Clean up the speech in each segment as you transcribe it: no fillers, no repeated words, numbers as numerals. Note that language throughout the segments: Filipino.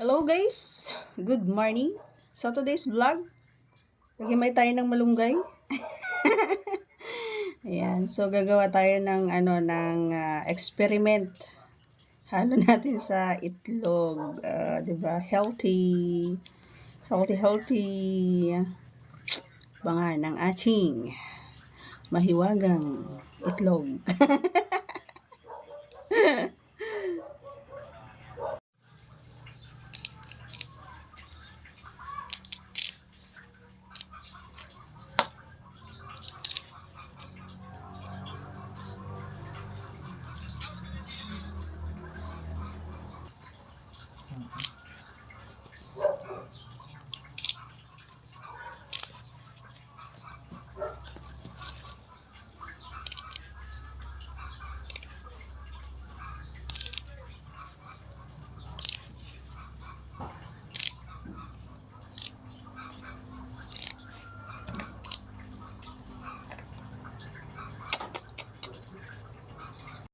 Hello guys! Good morning! So today's vlog, may tayo ng malunggay. Ayan, so gagawa tayo ng experiment. Halo natin sa itlog, 'di ba? Healthy banga ng ating mahiwagang itlog.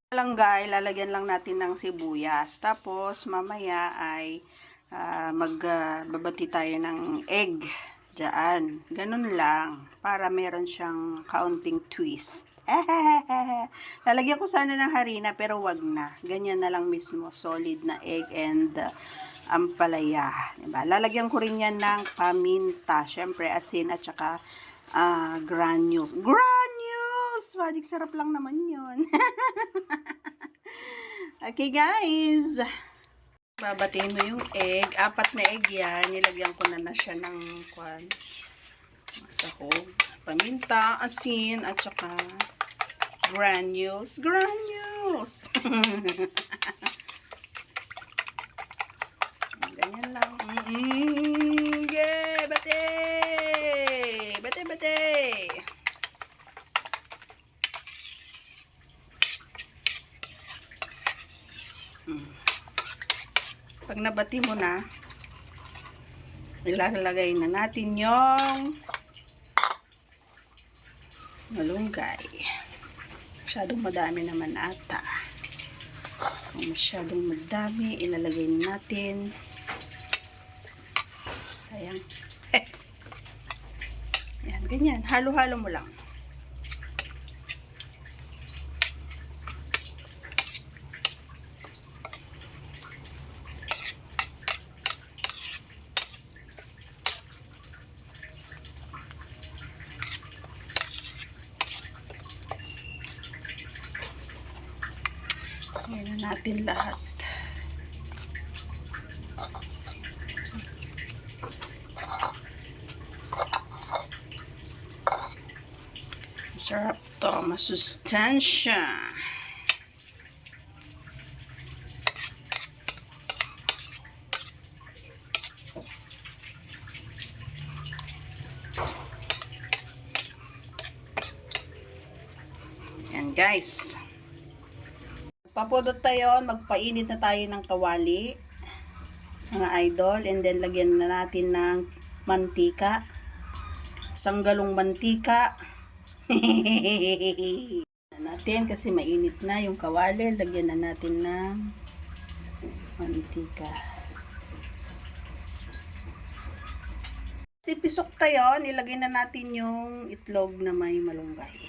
Langgay, lalagyan lang natin ng sibuyas. Tapos, mamaya ay magbabati tayo ng egg. Diyan. Ganun lang. Para meron siyang kaunting twist. Lalagyan ko sana ng harina, pero wag na. Ganyan na lang mismo. Solid na egg and ampalaya. Diba? Lalagyan ko rin yan ng paminta. Syempre, asin at saka granules. Wadik, sarap lang naman yun. Okay, guys. Babatiin mo yung egg. 4 na egg yan. Nilagyan ko na siya ng sahog, paminta, asin, at saka granules. Ganyan lang. Yeah, bate! Pag nabati mo na, ilalagay na natin yung malunggay. Masyadong madami naman ata. Kung masyadong madami, ilalagay na natin. Ayan. Ayan, ganyan. Halo-halo mo lang. Ayan na natin lahat. Masarap to, masustansya. Ayan guys. Papudot tayo, magpainit na tayo ng kawali, mga idol, and then lagyan na natin ng mantika, isang galong mantika. Natin kasi mainit na yung kawali, lagyan na natin ng mantika. Sipisok tayo, nilagay na natin yung itlog na may malunggay.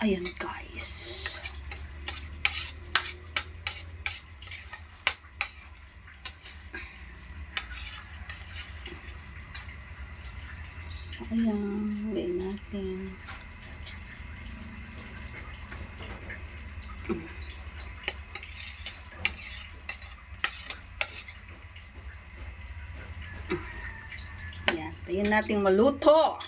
Ayan guys. So, ayan. Lagay natin. Ayan. Tayin natin maluto.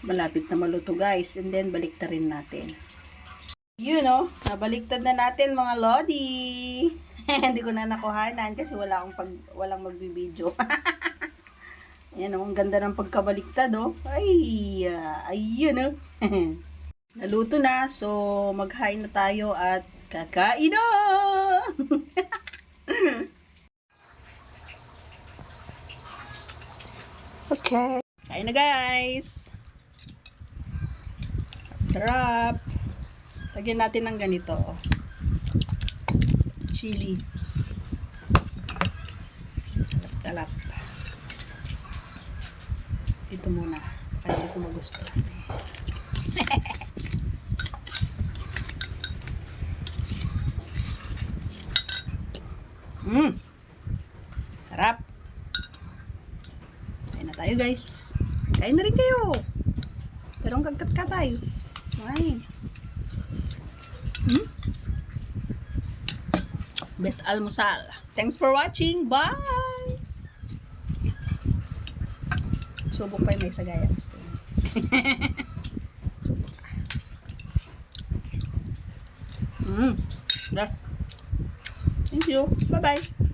Malapit na maluto guys, and then baliktarin natin. You know, nabaliktad na natin mga lodi. Hindi ko na nakuhanan kasi walang magbibideo. Yan oh, ang ganda ng pagkabaliktad oh. Ay, ayun oh. Naluto na, so maghain na tayo at kakain na. Okay. Kain na guys. Sarap. Lagyan natin ng ganito. Chili. Talap. Ito muna. Kaya hindi ko magustuhan eh. Sarap. Kain na tayo guys. Kain na rin kayo. Pero ang kagkat ka tayo. Ay. Best almusal. Thanks for watching. Bye! Subok pa yung may sagaya. Gusto yun. Subok ka. Yeah. Thank you. Bye-bye.